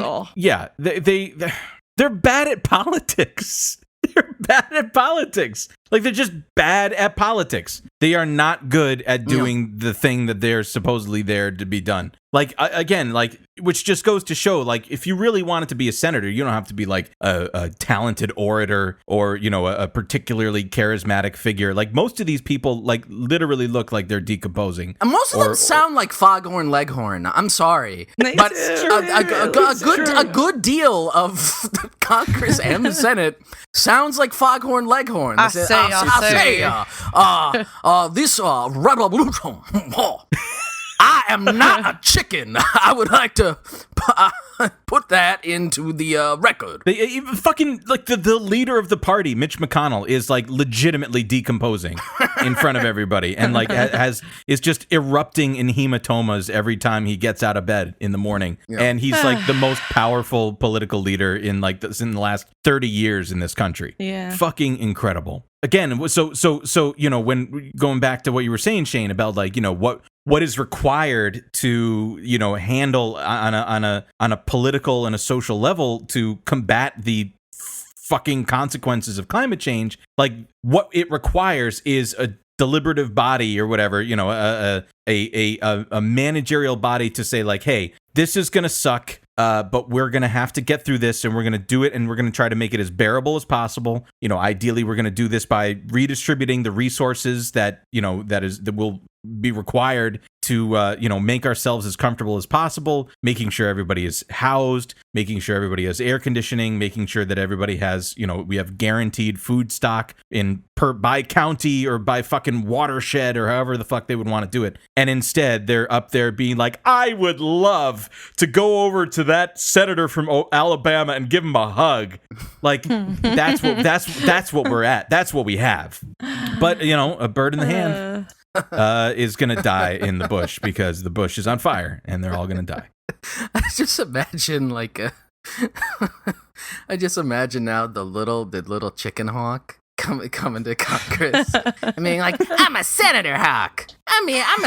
all. Yeah, they're bad at politics. They're bad at politics. Like, they're just bad at politics. They are not good at doing the thing that they're supposedly there to be done. Like, again, like, which just goes to show, like, if you really wanted to be a senator, you don't have to be, like, a talented orator or, a particularly charismatic figure. Like, most of these people, like, literally look like they're decomposing. And most of them sound like Foghorn Leghorn. I'm sorry. But a good deal of the Congress and the Senate sounds like Foghorn Leghorn. This revolution. I am not a chicken. I would like to put that into the record. They fucking, like, the leader of the party, Mitch McConnell, is like legitimately decomposing in front of everybody, and like is just erupting in hematomas every time he gets out of bed in the morning. Yeah. And he's like the most powerful political leader in the last 30 years in this country. Yeah, fucking incredible. Again, so when going back to what you were saying, Shane, about like what is required to handle on a political and a social level to combat the fucking consequences of climate change, like what it requires is a deliberative body or whatever, a managerial body to say like, hey, this is gonna suck, but we're gonna have to get through this, and we're gonna do it, and we're gonna try to make it as bearable as possible. Ideally, we're gonna do this by redistributing the resources that will be required to make ourselves as comfortable as possible, making sure everybody is housed, making sure everybody has air conditioning, making sure that everybody has, we have guaranteed food stock by county or by fucking watershed or however the fuck they would want to do it. And instead they're up there being like, I would love to go over to that senator from Alabama and give him a hug. Like that's what we're at. That's what we have. But a bird in the hand is gonna die in the bush because the bush is on fire and they're all gonna die. I just imagine now the little chicken hawk coming to Congress. I mean, like, I'm a Senator Hawk. I mean, I'm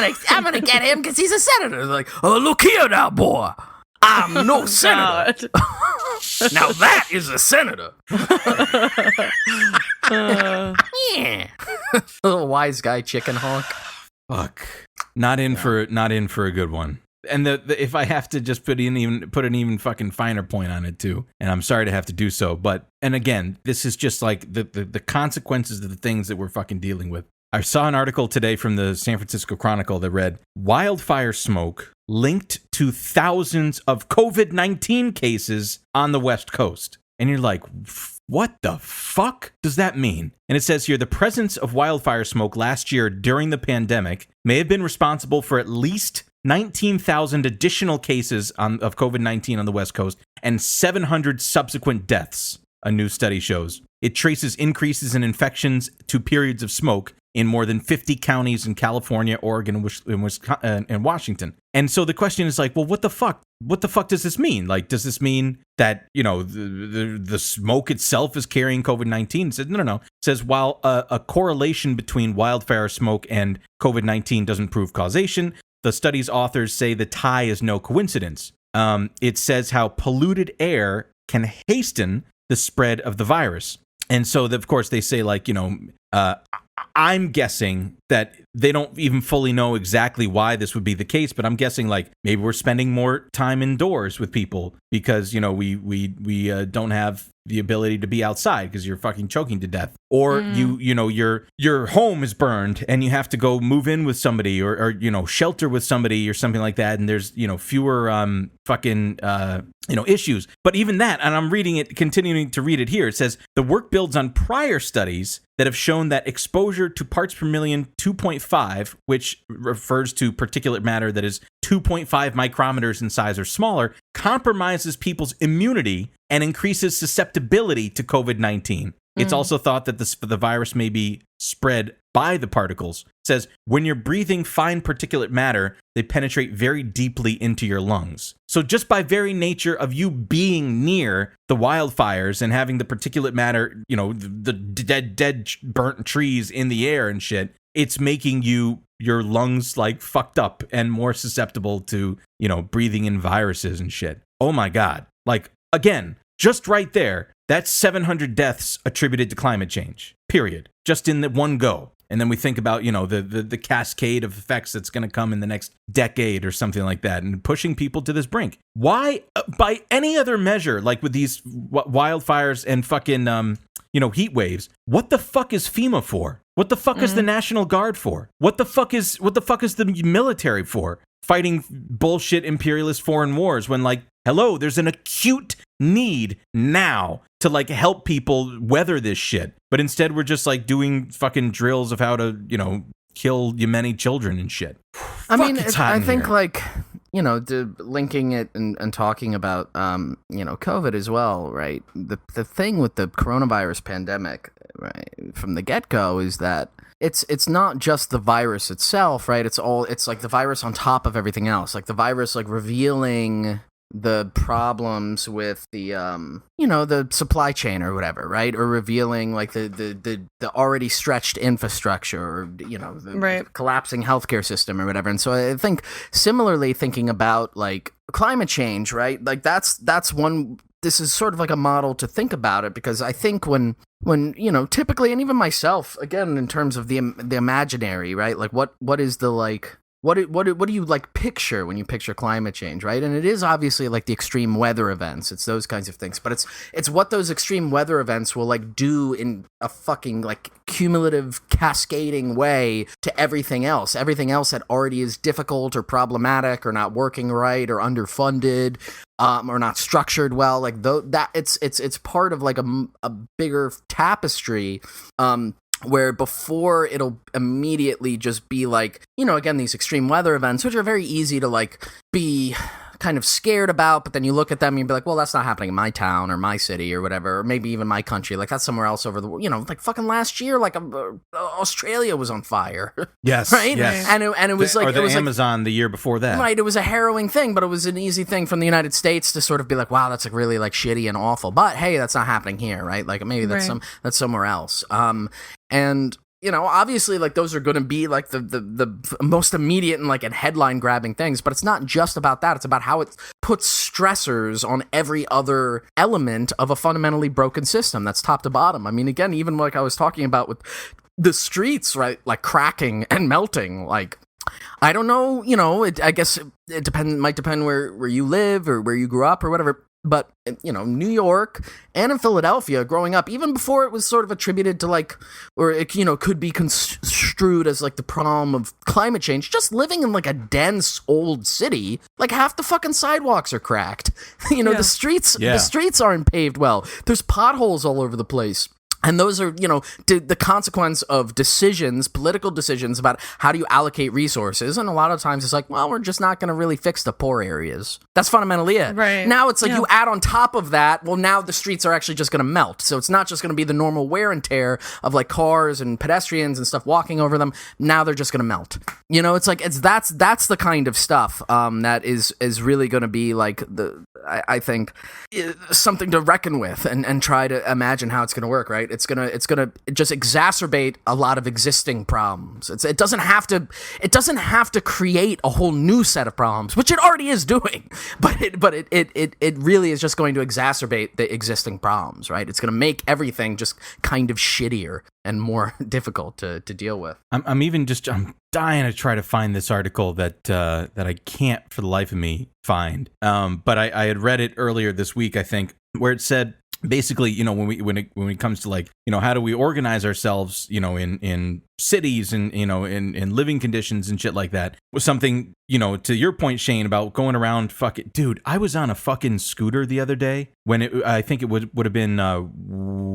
gonna get him because he's a senator. Like, oh, look here now, boy. I'm no senator. Now that is a senator. Yeah. Little wise guy chicken hawk. Fuck. Not in for a good one. And if I have to just put an even fucking finer point on it too, and I'm sorry to have to do so, but and again, this is just like the consequences of the things that we're fucking dealing with. I saw an article today from the San Francisco Chronicle that read, wildfire smoke linked to thousands of COVID-19 cases on the West Coast. And you're like, what the fuck does that mean? And it says here, the presence of wildfire smoke last year during the pandemic may have been responsible for at least 19,000 additional cases of COVID-19 on the West Coast and 700 subsequent deaths, a new study shows. It traces increases in infections to periods of smoke in more than 50 counties in California, Oregon, and Washington. And so the question is like, well, what the fuck? What the fuck does this mean? Like, does this mean that, you know, the smoke itself is carrying COVID-19? It says, no. It says, while a correlation between wildfire smoke and COVID-19 doesn't prove causation, the study's authors say the tie is no coincidence. It says how polluted air can hasten the spread of the virus. And so, of course, they say, like, you know, I'm guessing that they don't even fully know exactly why this would be the case, but I'm guessing like maybe we're spending more time indoors with people because, you know, we don't have the ability to be outside because you're fucking choking to death, or you know your home is burned and you have to go move in with somebody or you know shelter with somebody or something like that, and there's, you know, fewer you know, issues. But even that, and I'm reading it, continuing to read it here, it says the work builds on prior studies that have shown that exposure to parts per million 2.5, which refers to particulate matter that is 2.5 micrometers in size or smaller, compromises people's immunity and increases susceptibility to COVID-19. It's also thought that the virus may be spread by the particles. It says, when you're breathing fine particulate matter, they penetrate very deeply into your lungs. So just by very nature of you being near the wildfires and having the particulate matter, you know, the dead burnt trees in the air and shit, it's making your lungs like fucked up and more susceptible to, you know, breathing in viruses and shit. Oh my God. Like, again, just right there, that's 700 deaths attributed to climate change, period. Just in the one go. And then we think about, you know, the cascade of effects that's going to come in the next decade or something like that, and pushing people to this brink. Why, by any other measure, like with these wildfires and fucking, you know, heat waves, what the fuck is FEMA for? What the fuck is the National Guard for? What the fuck is the military for? Fighting bullshit imperialist foreign wars when, like, hello, there's an acute need now to like help people weather this shit. But instead we're just like doing fucking drills of how to, you know, kill Yemeni children and shit. I mean, I think here. Like, you know, linking it and talking about, you know, COVID as well, right? The thing with the coronavirus pandemic, right, from the get-go is that it's not just the virus itself, right? It's like the virus on top of everything else. Like the virus, like revealing the problems with the you know, the supply chain or whatever, right? Or revealing like the already stretched infrastructure, or, you know, the collapsing healthcare system or whatever. And so I think similarly thinking about like climate change, right? Like that's one. This is sort of like a model to think about it, because I think when you know, typically, and even myself, again, in terms of the imaginary, right? Like what is the like. What do you like picture when you picture climate change, right? And it is obviously like the extreme weather events. It's those kinds of things, but it's what those extreme weather events will like do in a fucking like cumulative cascading way to everything else that already is difficult or problematic or not working right or underfunded, or not structured well. Like that it's part of like a bigger tapestry. Where before it'll immediately just be like, you know, again, these extreme weather events, which are very easy to like be kind of scared about, but then you look at them and you'd be like, well, that's not happening in my town or my city or whatever, or maybe even my country. Like that's somewhere else over the, you know, like fucking last year, like Australia was on fire. Yes. Right? Yes. And it was like, or the it was Amazon the year before that. Right. It was a harrowing thing, but it was an easy thing from the United States to sort of be like, wow, that's like really like shitty and awful. But hey, that's not happening here, right? Like maybe that's that's somewhere else. And, you know, obviously, like, those are going to be, like, the most immediate and, like, and headline-grabbing things, but it's not just about that. It's about how it puts stressors on every other element of a fundamentally broken system that's top to bottom. I mean, again, even like I was talking about with the streets, right, like, cracking and melting, like, I don't know, I guess it might depend where you live or where you grew up or whatever. But, New York and in Philadelphia growing up, even before it was sort of attributed to or it, could be construed as the problem of climate change, just living in a dense old city, half the fucking sidewalks are cracked. The streets aren't paved well. There's potholes all over the place. And those are, the consequence of political decisions about how do you allocate resources. And a lot of times it's we're just not going to really fix the poor areas. That's fundamentally it. Right. Now it's you add on top of that, well, now the streets are actually just going to melt. So it's not just going to be the normal wear and tear of cars and pedestrians and stuff walking over them. Now they're just going to melt. That's the kind of stuff that is really going to be I think something to reckon with and try to imagine how it's going to work, right? It's gonna just exacerbate a lot of existing problems. It doesn't have to create a whole new set of problems, which it already is doing. But it really is just going to exacerbate the existing problems, right? It's going to make everything just kind of shittier and more difficult to deal with. I'm dying to try to find this article that I can't for the life of me find. But I had read it earlier this week, I think, where it said basically, when it comes to how do we organize ourselves, in cities and, in living conditions and shit like that, was something, to your point, Shane, about going around dude, I was on a fucking scooter the other day when I think it would have been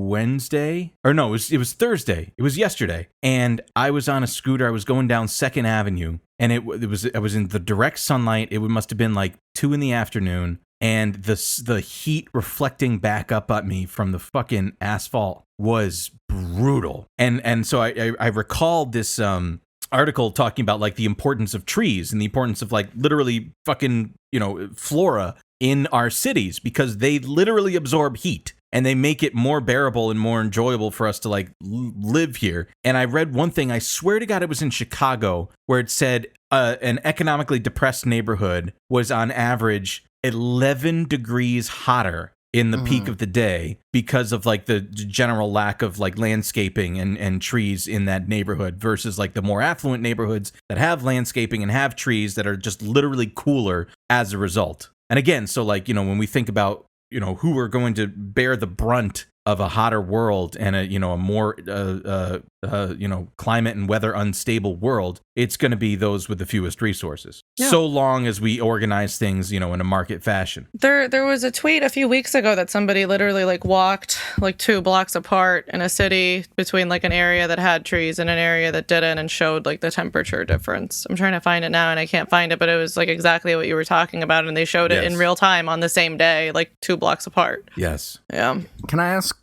Wednesday, or no, it was Thursday. It was yesterday. And I was on a scooter. I was going down 2nd Avenue and I was in the direct sunlight. It must have been 2 p.m. And the heat reflecting back up at me from the fucking asphalt was brutal. And so I recalled this article talking about the importance of trees and the importance of literally fucking, flora in our cities, because they literally absorb heat and they make it more bearable and more enjoyable for us to live here. And I read one thing, I swear to God it was in Chicago, where it said an economically depressed neighborhood was on average 11 degrees hotter in the peak of the day because of the general lack of landscaping and trees in that neighborhood versus the more affluent neighborhoods that have landscaping and have trees that are just literally cooler as a result. And again, so when we think about who are going to bear the brunt of a hotter world and a more climate and weather unstable world, it's going to be those with the fewest resources. Yeah. So long as we organize things, in a market fashion. There was a tweet a few weeks ago that somebody literally walked 2 blocks apart in a city between an area that had trees and an area that didn't, and showed the temperature difference. I'm trying to find it now and I can't find it, but it was exactly what you were talking about, and they showed it in real time on the same day, 2 blocks apart. Yes. Yeah. Can I ask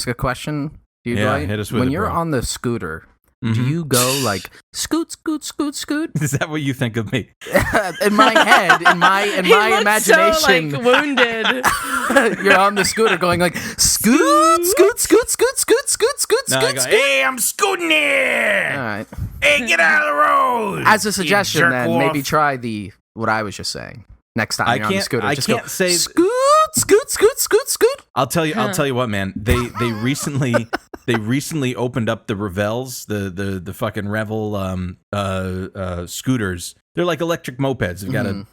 a question? Hit us with when it, you're bro. on the scooter, do you go scoot, scoot, scoot, scoot? Is that what you think of me? In my head, in my imagination, so wounded. You're on the scooter going scoot, scoot, scoot, scoot, scoot, scoot, scoot, No, I scoot, go, scoot. hey, I'm scooting here. All right. Hey, get out of the road. As a suggestion, you then jerk maybe off. try what I was just saying. Next time you're on the scooter, just can't go say scoot, scoot, scoot, scoot, scoot. I'll tell you what, man. They recently opened up the Revels, the fucking Revel scooters. They're like electric mopeds. They've got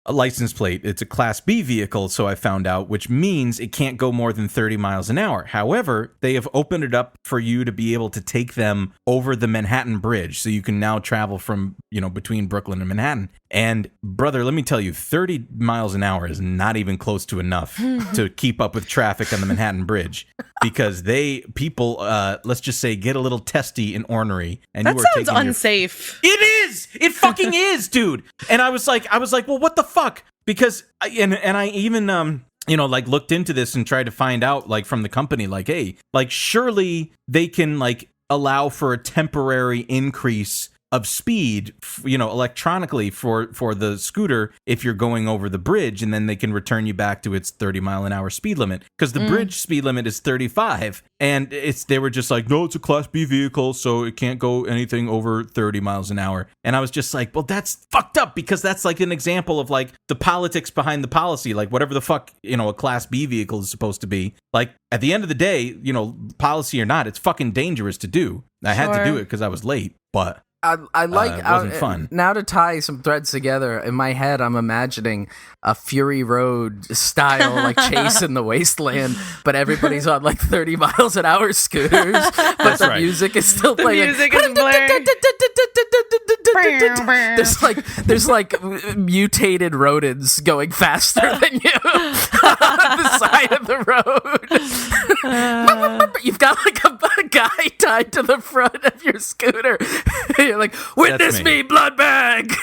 a license plate. It's a Class B vehicle, so I found out, which means it can't go more than 30 miles an hour. However, they have opened it up for you to be able to take them over the Manhattan Bridge, so you can now travel from, between Brooklyn and Manhattan. And brother, let me tell you, 30 miles an hour is not even close to enough to keep up with traffic on the Manhattan Bridge, because people, let's just say, get a little testy and ornery. And that you are sounds taking unsafe. It is. It fucking is, dude. And I was like, well, what the fuck? Because I even looked into this and tried to find out from the company, hey, surely they can allow for a temporary increase of speed, electronically for the scooter if you're going over the bridge, and then they can return you back to its 30-mile-an-hour speed limit, because the bridge speed limit is 35, and they were just no, it's a Class B vehicle, so it can't go anything over 30 miles an hour. And I was just well, that's fucked up, because that's an example of the politics behind the policy, whatever the fuck a Class B vehicle is supposed to be. At the end of the day, policy or not, it's fucking dangerous to do. I had to do it because I was late, but I like it wasn't fun. Now to tie some threads together in my head, I'm imagining a Fury Road style like chase in the wasteland, but everybody's on like 30 miles an hour scooters, but the music is still playing. The music is blaring. There's like mutated rodents going faster than you on the side of the road. You've got like a guy tied to the front of your scooter. You're like, witness me, blood bag.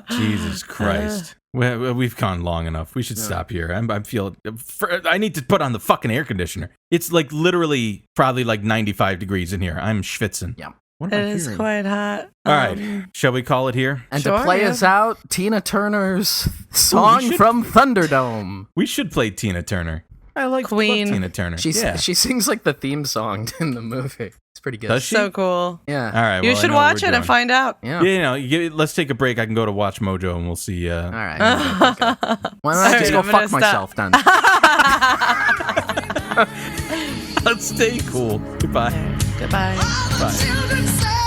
Jesus Christ. We've gone long enough. We should stop here. I need to put on the fucking air conditioner. It's like literally probably like 95 degrees in here. I'm schwitzing. Yeah. It is quite hot. All right. Shall we call it here? And to play us out, Tina Turner's song from Thunderdome. We should play Tina Turner. I like Queen. Tina Turner. She sings like the theme song in the movie. It's pretty good. Does she? So cool. Yeah. All right. You should watch it and find out. Yeah. Let's take a break. I can go to Watch Mojo and we'll see. All right. Why don't I just go fuck myself then? Let's stay cool. Goodbye. Goodbye. Bye.